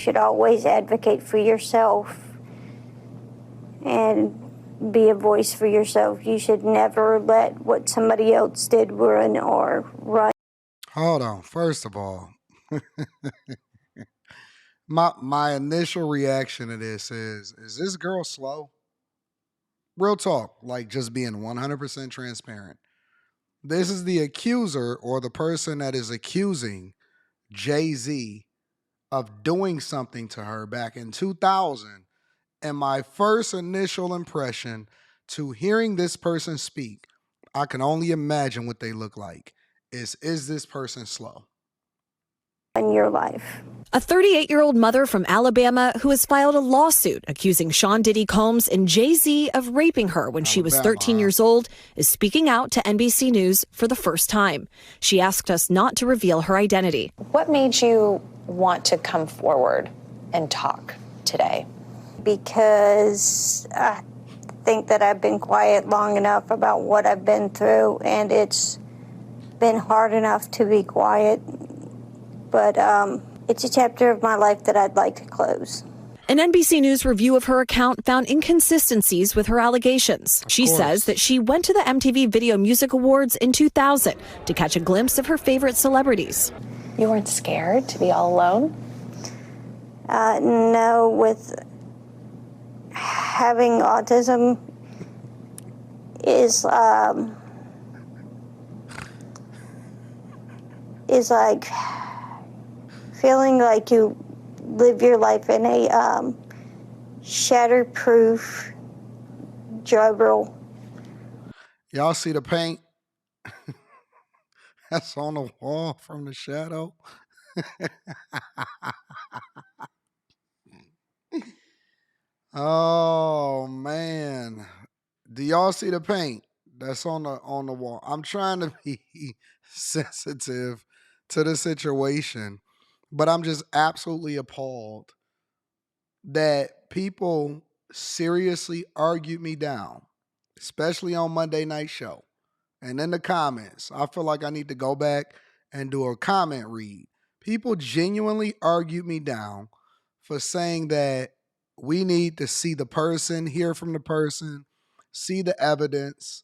should always advocate for yourself and be a voice for yourself. You should never let what somebody else did ruin or run. Hold on. First of all, my initial reaction to this is this girl slow? Real talk, like just being 100% transparent. This is the accuser or the person that is accusing Jay-Z of doing something to her back in 2000. And my first initial impression to hearing this person speak, I can only imagine what they look like, is this person slow? In your life. A 38-year-old mother from Alabama who has filed a lawsuit accusing Sean Diddy Combs and Jay-Z of raping her when she was 13 years old is speaking out to NBC News for the first time. She asked us not to reveal her identity. What made you want to come forward and talk today? Because I think that I've been quiet long enough about what I've been through, and it's been hard enough to be quiet. But it's a chapter of my life that I'd like to close. An NBC News review of her account found inconsistencies with her allegations. She says that she went to the MTV Video Music Awards in 2000 to catch a glimpse of her favorite celebrities. You weren't scared to be all alone? No, with having autism is like feeling like you live your life in a shatterproof juggle. Y'all see the paint that's on the wall from the shadow? Oh man, do y'all see the paint that's on the wall? I'm trying to be sensitive to the situation, but I'm just absolutely appalled that people seriously argued me down, especially on Monday Night Show. And in the comments, I feel like I need to go back and do a comment read. People genuinely argued me down for saying that we need to see the person, hear from the person, see the evidence,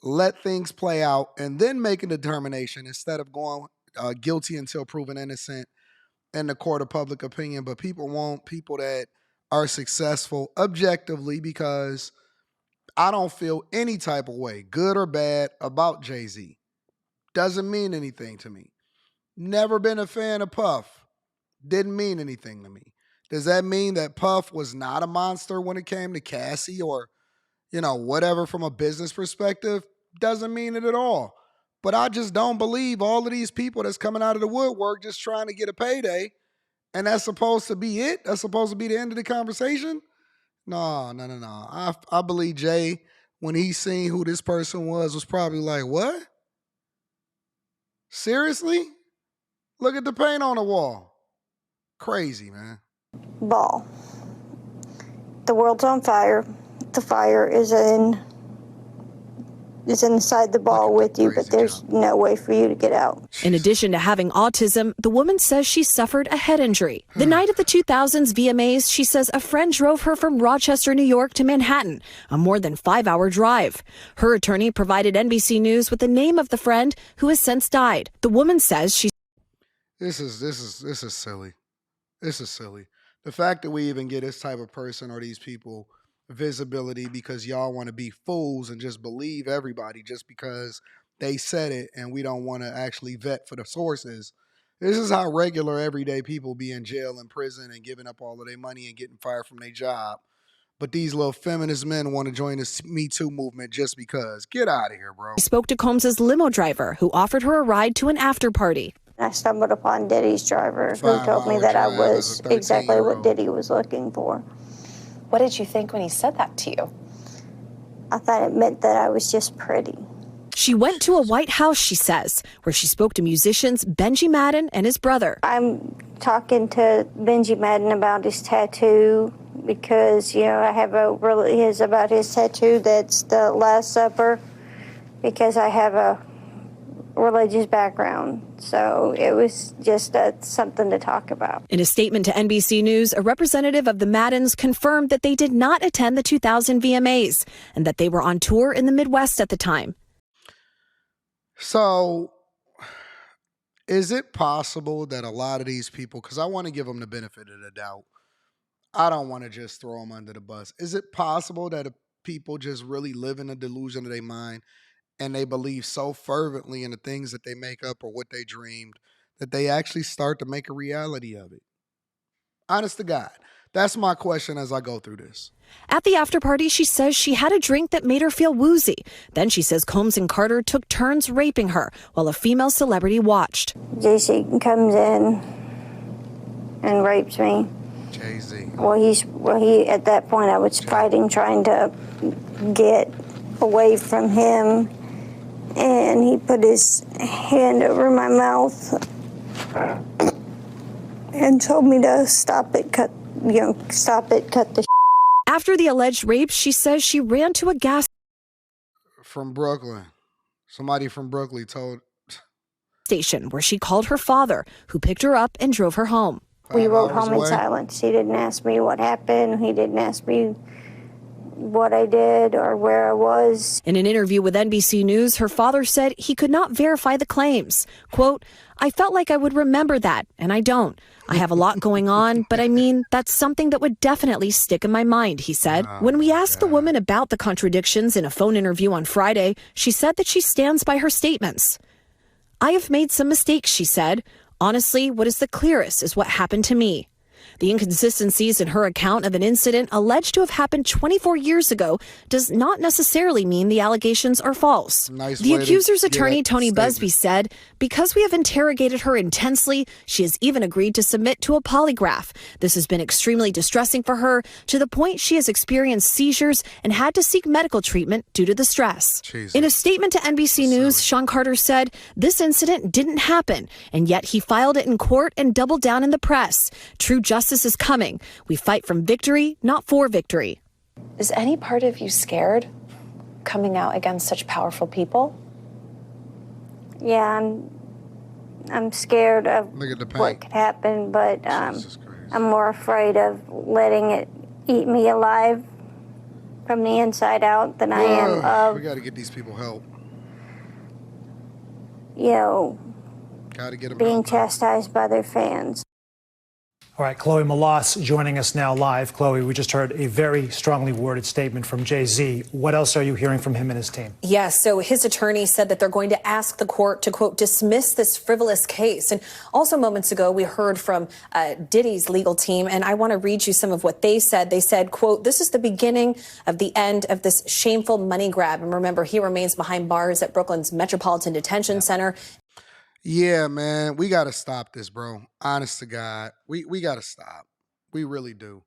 let things play out, and then make a determination instead of going guilty until proven innocent in the court of public opinion. But people want people that are successful objectively, because I don't feel any type of way, good or bad, about Jay-Z. Doesn't mean anything to me. Never been a fan of Puff. Didn't mean anything to me. Does that mean that Puff was not a monster when it came to Cassie or, whatever from a business perspective? Doesn't mean it at all. But I just don't believe all of these people that's coming out of the woodwork just trying to get a payday, and that's supposed to be it? That's supposed to be the end of the conversation? No. I believe Jay, when he seen who this person was probably like, what? Seriously? Look at the paint on the wall. Crazy, man. Ball. The world's on fire. The fire is inside the ball with you, but there's no way for you to get out. In addition to having autism, the woman says she suffered a head injury. The night of the 2000s VMAs, she says a friend drove her from Rochester, New York to Manhattan, a more than 5-hour drive. Her attorney provided NBC News with the name of the friend who has since died. The woman says she... This is silly. This is silly. The fact that we even get this type of person or these people visibility because y'all want to be fools and just believe everybody just because they said it, and we don't want to actually vet for the sources. This is how regular everyday people be in jail and prison and giving up all of their money and getting fired from their job. But these little feminist men want to join this Me Too movement just because. Get out of here, bro. She spoke to Combs' limo driver, who offered her a ride to an after party. I stumbled upon Diddy's driver, who told me that I was exactly what Diddy was looking for. What did you think when he said that to you? I thought it meant that I was just pretty. She went to a White House, she says, where she spoke to musicians Benji Madden and his brother. I'm talking to Benji Madden about his tattoo because, I have about his tattoo that's the Last Supper, because I have a religious background. So it was just something to talk about. In a statement to NBC News, a representative of the Maddens confirmed that they did not attend the 2000 VMAs and that they were on tour in the Midwest at the time. So is it possible that a lot of these people, because I want to give them the benefit of the doubt, I don't want to just throw them under the bus. Is it possible that people just really live in a delusion of their mind and they believe so fervently in the things that they make up or what they dreamed that they actually start to make a reality of it? Honest to God, that's my question as I go through this. At the after party, she says she had a drink that made her feel woozy. Then she says Combs and Carter took turns raping her while a female celebrity watched. JC comes in and rapes me. Jay-Z. He at that point I was fighting, trying to get away from him, and he put his hand over my mouth and told me to stop it, cut the. After the alleged rape, she says she ran to a gas From Brooklyn. Somebody from Brooklyn told. station where she called her father, who picked her up and drove her home. We rode home in silence. He didn't ask me what happened. He didn't ask me what I did or where I was. In an interview with NBC News, her father said he could not verify the claims. Quote, "I felt like I would remember that, and I don't. I have a lot going on, but I mean, that's something that would definitely stick in my mind," he said. When we asked the woman about the contradictions in a phone interview on Friday, she said that she stands by her statements. "I have made some mistakes," she said. "Honestly, what is the clearest is what happened to me." The inconsistencies in her account of an incident alleged to have happened 24 years ago does not necessarily mean the allegations are false. The accuser's attorney, Tony Busby, said, "Because we have interrogated her intensely, she has even agreed to submit to a polygraph. This has been extremely distressing for her, to the point she has experienced seizures and had to seek medical treatment due to the stress." Jesus. In a statement to NBC News, Sean Carter said, "This incident didn't happen, and yet he filed it in court and doubled down in the press. True justice is coming. We fight from victory, not for victory." Is any part of you scared coming out against such powerful people? Yeah, I'm scared of Look at the paint. what could happen, but Jesus Christ. I'm more afraid of letting it eat me alive from the inside out than I am We of, got to get these people help. Got to get them being help. chastised by their fans. All right, Chloe Malas joining us now live. Chloe, we just heard a very strongly worded statement from Jay-Z. What else are you hearing from him and his team? Yes, so his attorney said that they're going to ask the court to, quote, dismiss this frivolous case. And also moments ago, we heard from Diddy's legal team, and I want to read you some of what they said. They said, quote, "This is the beginning of the end of this shameful money grab." And remember, he remains behind bars at Brooklyn's Metropolitan Detention Center. Yeah, man, we got to stop this, bro. Honest to God, we got to stop. We really do.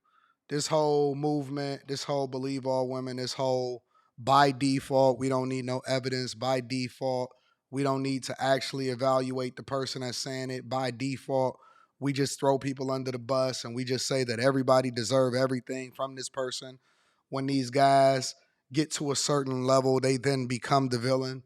This whole movement, this whole believe all women, this whole by default, we don't need no evidence. By default, we don't need to actually evaluate the person that's saying it. By default, we just throw people under the bus and we just say that everybody deserve everything from this person. When these guys get to a certain level, they then become the villain.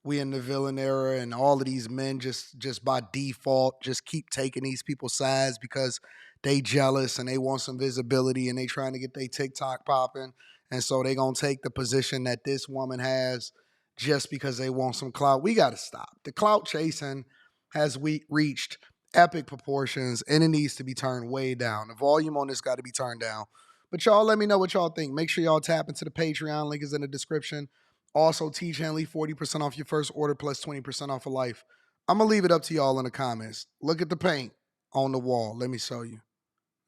We in the villain era, and all of these men just by default just keep taking these people's sides because they jealous and they want some visibility and they trying to get their TikTok popping. And so they going to take the position that this woman has just because they want some clout. We got to stop. The clout chasing has reached epic proportions, and it needs to be turned way down. The volume on this got to be turned down. But y'all let me know what y'all think. Make sure y'all tap into the Patreon. Link is in the description. Also, Teach Henley, 40% off your first order plus 20% off of life. I'm going to leave it up to y'all in the comments. Look at the paint on the wall. Let me show you.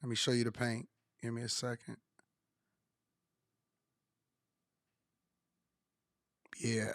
Let me show you the paint. Give me a second. Yeah.